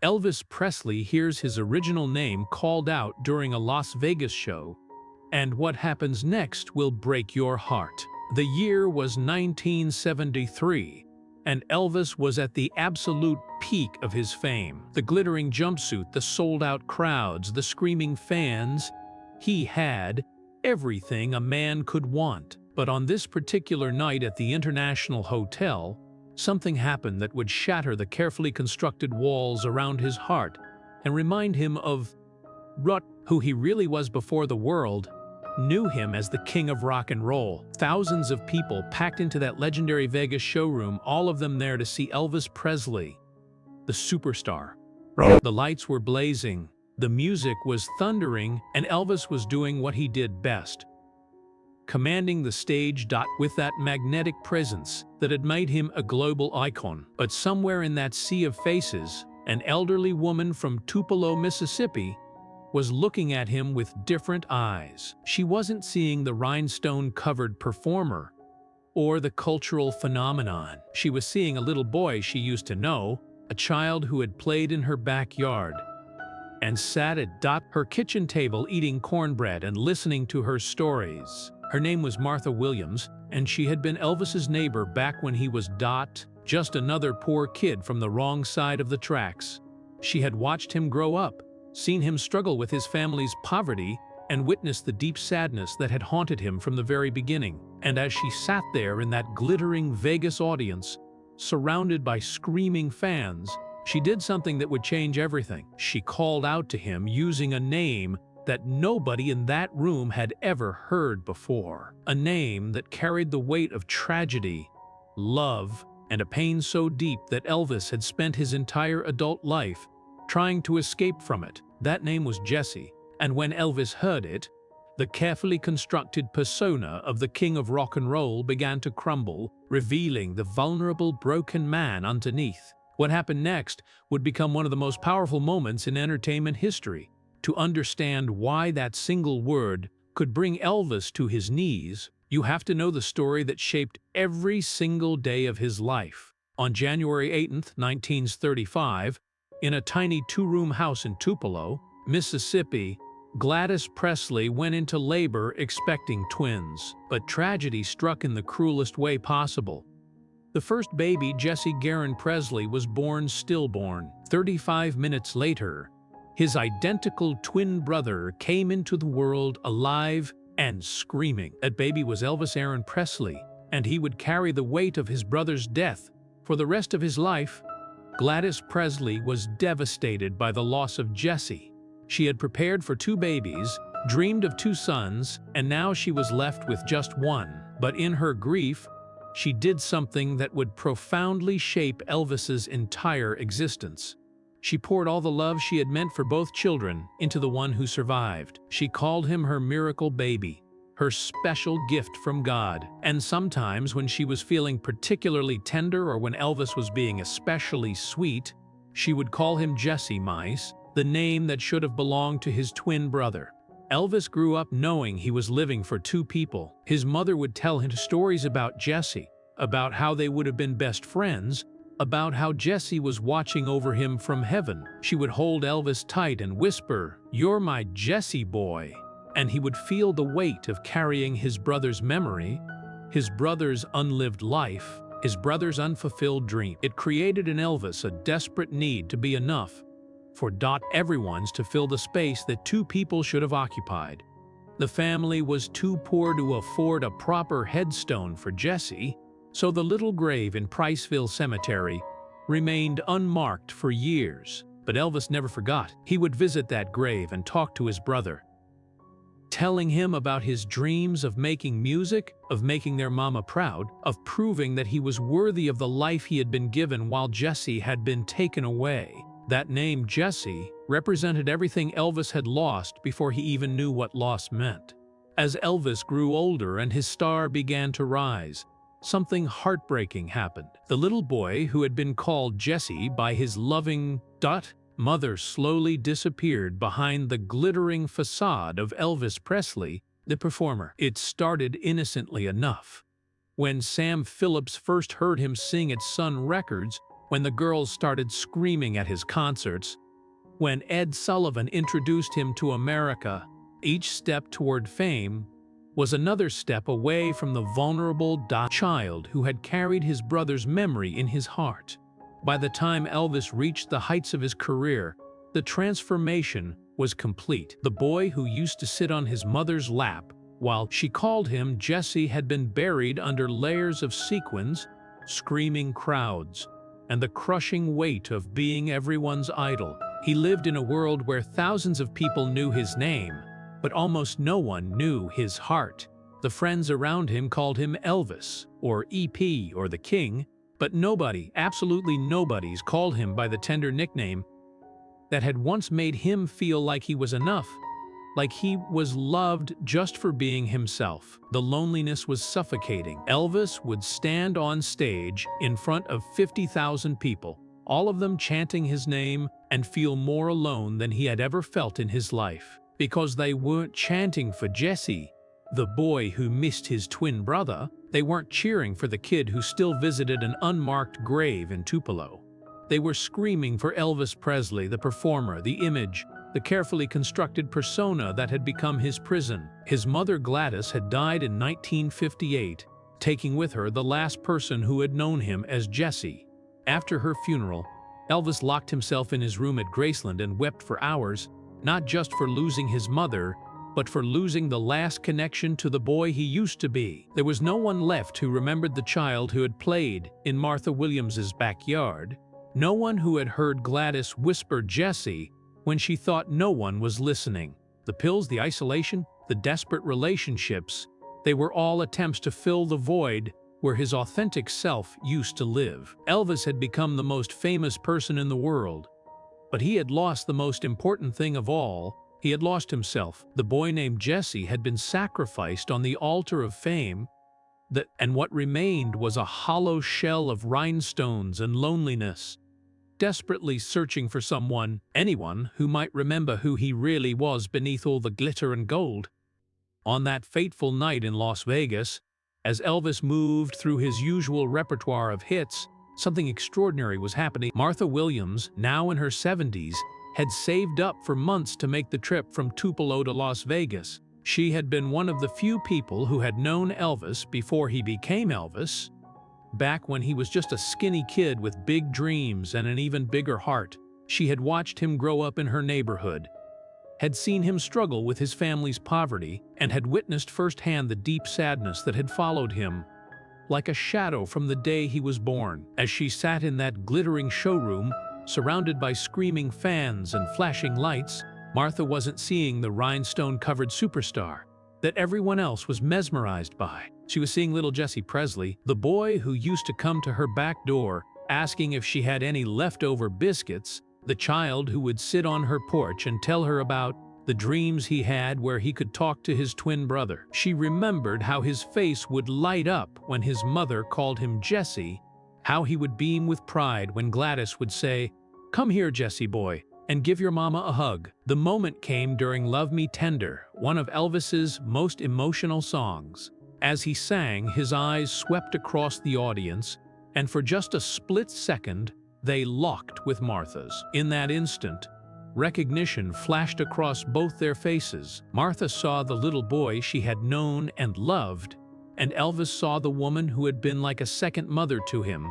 Elvis Presley hears his original name called out during a Las Vegas show, and what happens next will break your heart. The year was 1973, and Elvis was at the absolute peak of his fame. The glittering jumpsuit, the sold-out crowds, the screaming fans. He had everything a man could want. But on this particular night at the International Hotel, something happened that would shatter the carefully constructed walls around his heart and remind him of who he really was before the world knew him as the king of rock and roll. Thousands of people packed into that legendary Vegas showroom, all of them there to see Elvis Presley, the superstar. The lights were blazing, the music was thundering, and Elvis was doing what he did best, commanding the stage. With that magnetic presence that had made him a global icon. But somewhere in that sea of faces, an elderly woman from Tupelo, Mississippi, was looking at him with different eyes. She wasn't seeing the rhinestone-covered performer or the cultural phenomenon. She was seeing a little boy she used to know, a child who had played in her backyard and sat at her kitchen table eating cornbread and listening to her stories. Her name was Martha Williams, and she had been Elvis's neighbor back when he was just another poor kid from the wrong side of the tracks. She had watched him grow up, seen him struggle with his family's poverty, and witnessed the deep sadness that had haunted him from the very beginning. And as she sat there in that glittering Vegas audience, surrounded by screaming fans, she did something that would change everything. She called out to him using a name that nobody in that room had ever heard before. A name that carried the weight of tragedy, love, and a pain so deep that Elvis had spent his entire adult life trying to escape from it. That name was Jesse, and when Elvis heard it, the carefully constructed persona of the king of rock and roll began to crumble, revealing the vulnerable, broken man underneath. What happened next would become one of the most powerful moments in entertainment history. To understand why that single word could bring Elvis to his knees, you have to know the story that shaped every single day of his life. On January 8th, 1935, in a tiny two-room house in Tupelo, Mississippi, Gladys Presley went into labor expecting twins. But tragedy struck in the cruelest way possible. The first baby, Jesse Garon Presley, was born stillborn. 35 minutes later, his identical twin brother came into the world alive and screaming. That baby was Elvis Aaron Presley, and he would carry the weight of his brother's death for the rest of his life. Gladys Presley was devastated by the loss of Jesse. She had prepared for 2 babies, dreamed of 2 sons, and now she was left with just one. But in her grief, she did something that would profoundly shape Elvis's entire existence. She poured all the love she had meant for both children into the one who survived. She called him her miracle baby, her special gift from God. And sometimes when she was feeling particularly tender or when Elvis was being especially sweet, she would call him Jesse Mice, the name that should have belonged to his twin brother. Elvis grew up knowing he was living for 2 people. His mother would tell him stories about Jesse, about how they would have been best friends, about how Jesse was watching over him from heaven. She would hold Elvis tight and whisper, "You're my Jesse boy." And he would feel the weight of carrying his brother's memory, his brother's unlived life, his brother's unfulfilled dream. It created in Elvis a desperate need to be enough for everyone's to fill the space that 2 people should have occupied. The family was too poor to afford a proper headstone for Jesse, so the little grave in Priceville Cemetery remained unmarked for years. But Elvis never forgot. He would visit that grave and talk to his brother, telling him about his dreams of making music, of making their mama proud, of proving that he was worthy of the life he had been given while Jesse had been taken away. That name, Jesse, represented everything Elvis had lost before he even knew what loss meant. As Elvis grew older and his star began to rise, something heartbreaking happened. The little boy who had been called Jesse by his loving mother slowly disappeared behind the glittering facade of Elvis Presley, the performer. It started innocently enough. When Sam Phillips first heard him sing at Sun Records, when the girls started screaming at his concerts, when Ed Sullivan introduced him to America. Each step toward fame was another step away from the vulnerable child who had carried his brother's memory in his heart. By the time Elvis reached the heights of his career, the transformation was complete. The boy who used to sit on his mother's lap while she called him Jesse had been buried under layers of sequins, screaming crowds, and the crushing weight of being everyone's idol. He lived in a world where thousands of people knew his name, but almost no one knew his heart. The friends around him called him Elvis, or EP, or the King, but nobody, absolutely nobody's called him by the tender nickname that had once made him feel like he was enough, like he was loved just for being himself. The loneliness was suffocating. Elvis would stand on stage in front of 50,000 people, all of them chanting his name, and feel more alone than he had ever felt in his life. Because they weren't chanting for Jesse, the boy who missed his twin brother. They weren't cheering for the kid who still visited an unmarked grave in Tupelo. They were screaming for Elvis Presley, the performer, the image, the carefully constructed persona that had become his prison. His mother Gladys had died in 1958, taking with her the last person who had known him as Jesse. After her funeral, Elvis locked himself in his room at Graceland and wept for hours, not just for losing his mother, but for losing the last connection to the boy he used to be. There was no one left who remembered the child who had played in Martha Williams's backyard, no one who had heard Gladys whisper Jesse when she thought no one was listening. The pills, the isolation, the desperate relationships, they were all attempts to fill the void where his authentic self used to live. Elvis had become the most famous person in the world, but he had lost the most important thing of all. He had lost himself. The boy named Jesse had been sacrificed on the altar of fame, and what remained was a hollow shell of rhinestones and loneliness, desperately searching for someone, anyone, who might remember who he really was beneath all the glitter and gold. On that fateful night in Las Vegas, as Elvis moved through his usual repertoire of hits, something extraordinary was happening. Martha Williams, now in her 70s, had saved up for months to make the trip from Tupelo to Las Vegas. She had been one of the few people who had known Elvis before he became Elvis, back when he was just a skinny kid with big dreams and an even bigger heart. She had watched him grow up in her neighborhood, had seen him struggle with his family's poverty, and had witnessed firsthand the deep sadness that had followed him, like a shadow from the day he was born. As she sat in that glittering showroom, surrounded by screaming fans and flashing lights, Martha wasn't seeing the rhinestone-covered superstar that everyone else was mesmerized by. She was seeing little Jesse Presley, the boy who used to come to her back door asking if she had any leftover biscuits, the child who would sit on her porch and tell her about the dreams he had where he could talk to his twin brother. She remembered how his face would light up when his mother called him Jesse, how he would beam with pride when Gladys would say, "Come here, Jesse boy, and give your mama a hug." The moment came during Love Me Tender, one of Elvis's most emotional songs. As he sang, his eyes swept across the audience, and for just a split second, they locked with Martha's. In that instant, recognition flashed across both their faces. Martha saw the little boy she had known and loved, and Elvis saw the woman who had been like a second mother to him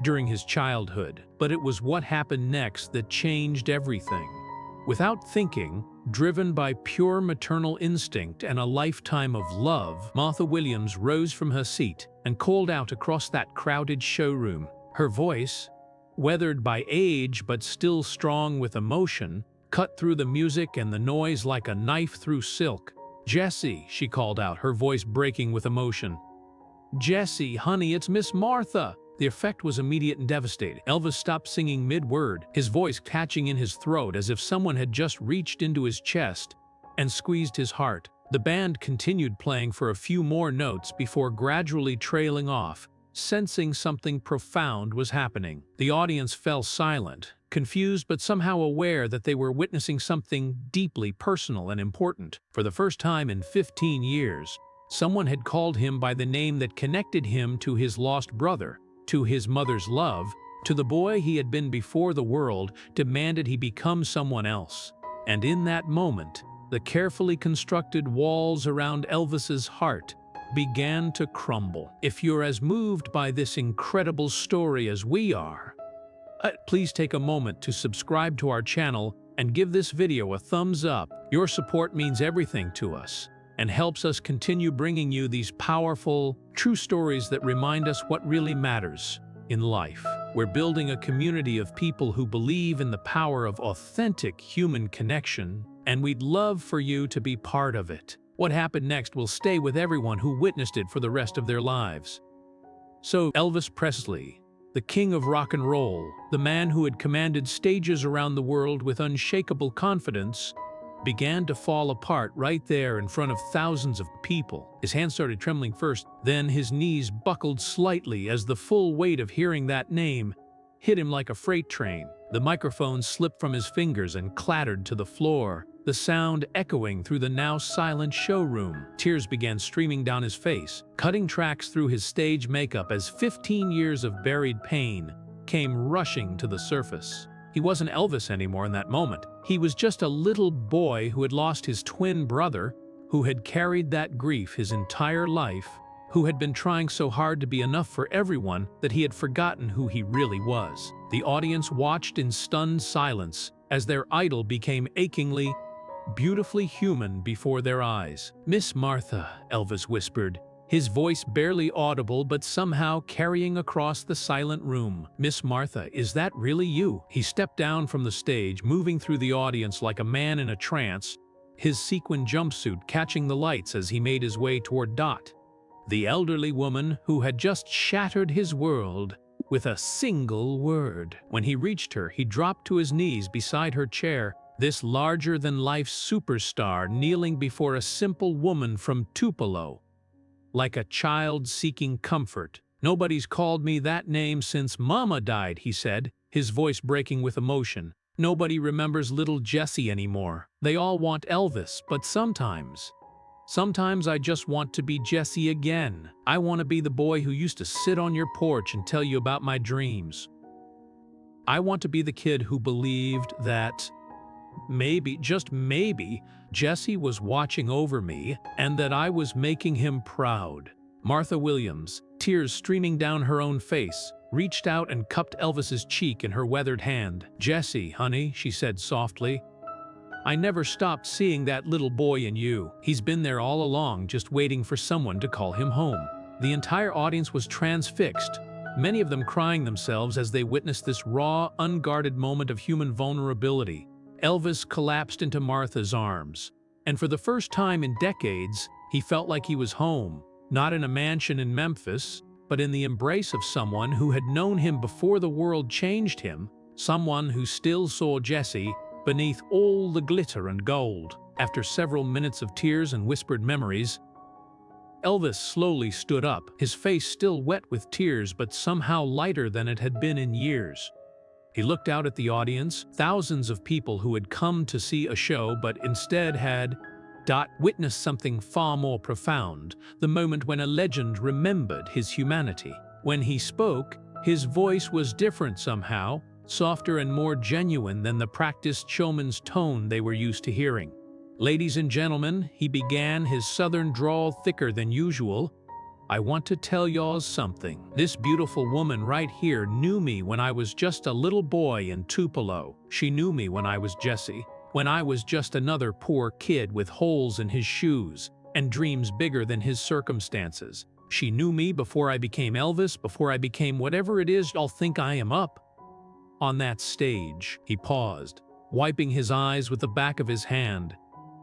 during his childhood. But it was what happened next that changed everything. Without thinking, driven by pure maternal instinct and a lifetime of love, Martha Williams rose from her seat and called out across that crowded showroom. Her voice, weathered by age but still strong with emotion, cut through the music and the noise like a knife through silk. "Jesse," she called out, her voice breaking with emotion. "Jesse, honey, it's Miss Martha." The effect was immediate and devastating. Elvis stopped singing mid-word, his voice catching in his throat as if someone had just reached into his chest and squeezed his heart. The band continued playing for a few more notes before gradually trailing off, sensing something profound was happening. The audience fell silent, confused but somehow aware that they were witnessing something deeply personal and important. For the first time in 15 years, someone had called him by the name that connected him to his lost brother, to his mother's love, To the boy he had been before, the world demanded he become someone else. And in that moment, the carefully constructed walls around Elvis's heart began to crumble. If you're as moved by this incredible story as we are, please take a moment to subscribe to our channel and give this video a thumbs up. Your support means everything to us and helps us continue bringing you these powerful, true stories that remind us what really matters in life. We're building a community of people who believe in the power of authentic human connection, and we'd love for you to be part of it. What happened next will stay with everyone who witnessed it for the rest of their lives. So, Elvis Presley, the king of rock and roll, the man who had commanded stages around the world with unshakable confidence, began to fall apart right there in front of thousands of people. His hands started trembling first, then his knees buckled slightly as the full weight of hearing that name hit him like a freight train. The microphone slipped from his fingers and clattered to the floor, the sound echoing through the now silent showroom. Tears began streaming down his face, cutting tracks through his stage makeup as 15 years of buried pain came rushing to the surface. He wasn't Elvis anymore in that moment. He was just a little boy who had lost his twin brother, who had carried that grief his entire life, who had been trying so hard to be enough for everyone that he had forgotten who he really was. The audience watched in stunned silence as their idol became achingly, beautifully human before their eyes. "Miss Martha," Elvis whispered, his voice barely audible but somehow carrying across the silent room. "Miss Martha, is that really you?" He stepped down from the stage, moving through the audience like a man in a trance, his sequin jumpsuit catching the lights as he made his way toward Dot, the elderly woman who had just shattered his world with a single word. When he reached her, he dropped to his knees beside her chair, this larger-than-life superstar kneeling before a simple woman from Tupelo, like a child seeking comfort. "Nobody's called me that name since Mama died," he said, his voice breaking with emotion. "Nobody remembers little Jessie anymore. They all want Elvis, but sometimes I just want to be Jessie again. I want to be the boy who used to sit on your porch and tell you about my dreams. I want to be the kid who believed that maybe, just maybe, Jessie was watching over me and that I was making him proud." Martha Williams, tears streaming down her own face, reached out and cupped Elvis's cheek in her weathered hand. "Jessie, honey," she said softly, "I never stopped seeing that little boy in you. He's been there all along, just waiting for someone to call him home." The entire audience was transfixed, many of them crying themselves as they witnessed this raw, unguarded moment of human vulnerability. Elvis collapsed into Martha's arms, and for the first time in decades, he felt like he was home, not in a mansion in Memphis, but in the embrace of someone who had known him before the world changed him, someone who still saw Jessie beneath all the glitter and gold. After several minutes of tears and whispered memories, Elvis slowly stood up, his face still wet with tears but somehow lighter than it had been in years. He looked out at the audience, thousands of people who had come to see a show but instead had witnessed something far more profound, the moment when a legend remembered his humanity. When he spoke, his voice was different somehow, softer and more genuine than the practiced showman's tone they were used to hearing. "Ladies and gentlemen," he began, his southern drawl thicker than usual, "I want to tell y'all something. This beautiful woman right here knew me when I was just a little boy in Tupelo. She knew me when I was Jessie, when I was just another poor kid with holes in his shoes and dreams bigger than his circumstances. She knew me before I became Elvis, before I became whatever it is y'all think I am up on that stage." He paused, wiping his eyes with the back of his hand,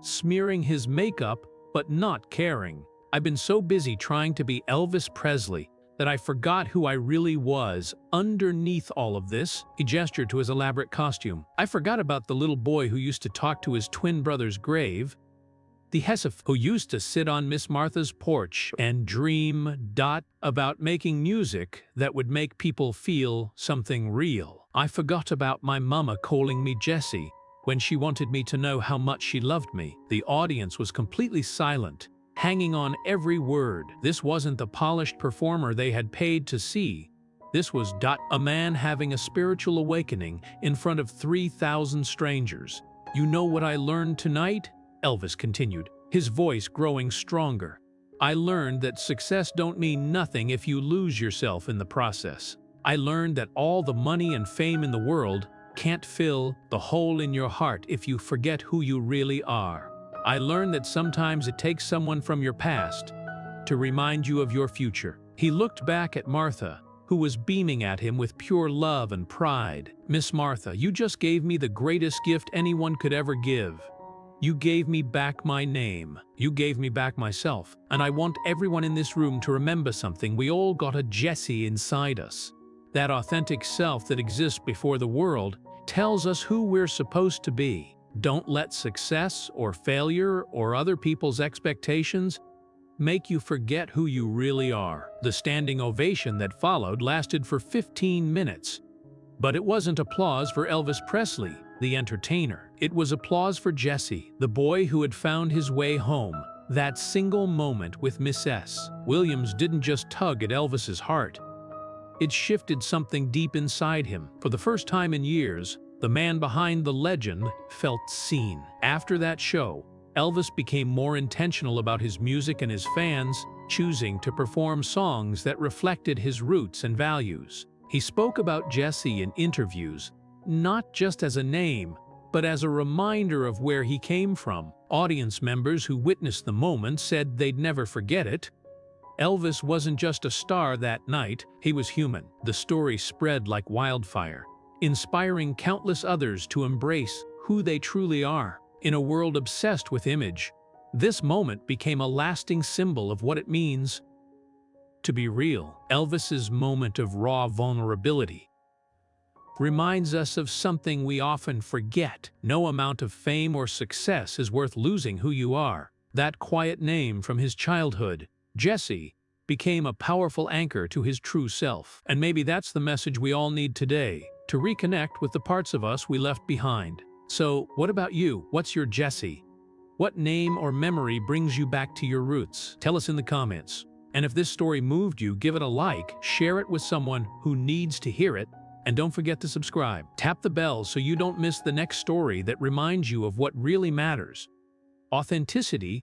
smearing his makeup but not caring. "I've been so busy trying to be Elvis Presley that I forgot who I really was underneath all of this." He gestured to his elaborate costume. "I forgot about the little boy who used to talk to his twin brother's grave, the Hesef who used to sit on Miss Martha's porch and dream about making music that would make people feel something real. I forgot about my mama calling me Jessie when she wanted me to know how much she loved me." The audience was completely silent, hanging on every word. This wasn't the polished performer they had paid to see. This was a man having a spiritual awakening in front of 3,000 strangers. You know what I learned tonight? Elvis continued, his voice growing stronger. I learned that success don't mean nothing if you lose yourself in the process. I learned that all the money and fame in the world can't fill the hole in your heart if you forget who you really are. I learned that sometimes it takes someone from your past to remind you of your future. He looked back at Martha, who was beaming at him with pure love and pride. Miss Martha, you just gave me the greatest gift anyone could ever give. You gave me back my name. You gave me back myself. And I want everyone in this room to remember something. We all got a Jesse inside us. That authentic self that exists before the world tells us who we're supposed to be. Don't let success or failure or other people's expectations make you forget who you really are. The standing ovation that followed lasted for 15 minutes. But it wasn't applause for Elvis Presley, the entertainer. It was applause for Jesse, the boy who had found his way home. That single moment with Miss S. Williams didn't just tug at Elvis's heart. It shifted something deep inside him. For the first time in years, the man behind the legend felt seen. After that show, Elvis became more intentional about his music and his fans, choosing to perform songs that reflected his roots and values. He spoke about Jesse in interviews, not just as a name, but as a reminder of where he came from. Audience members who witnessed the moment said they'd never forget it. Elvis wasn't just a star that night, he was human. The story spread like wildfire, inspiring countless others to embrace who they truly are. In a world obsessed with image, this moment became a lasting symbol of what it means to be real. Elvis's moment of raw vulnerability reminds us of something we often forget. No amount of fame or success is worth losing who you are. That quiet name from his childhood, Jesse, became a powerful anchor to his true self. And maybe that's the message we all need today, to reconnect with the parts of us we left behind. So, what about you? What's your Jesse? What name or memory brings you back to your roots? Tell us in the comments. And if this story moved you, give it a like, share it with someone who needs to hear it, and don't forget to subscribe. Tap the bell so you don't miss the next story that reminds you of what really matters: authenticity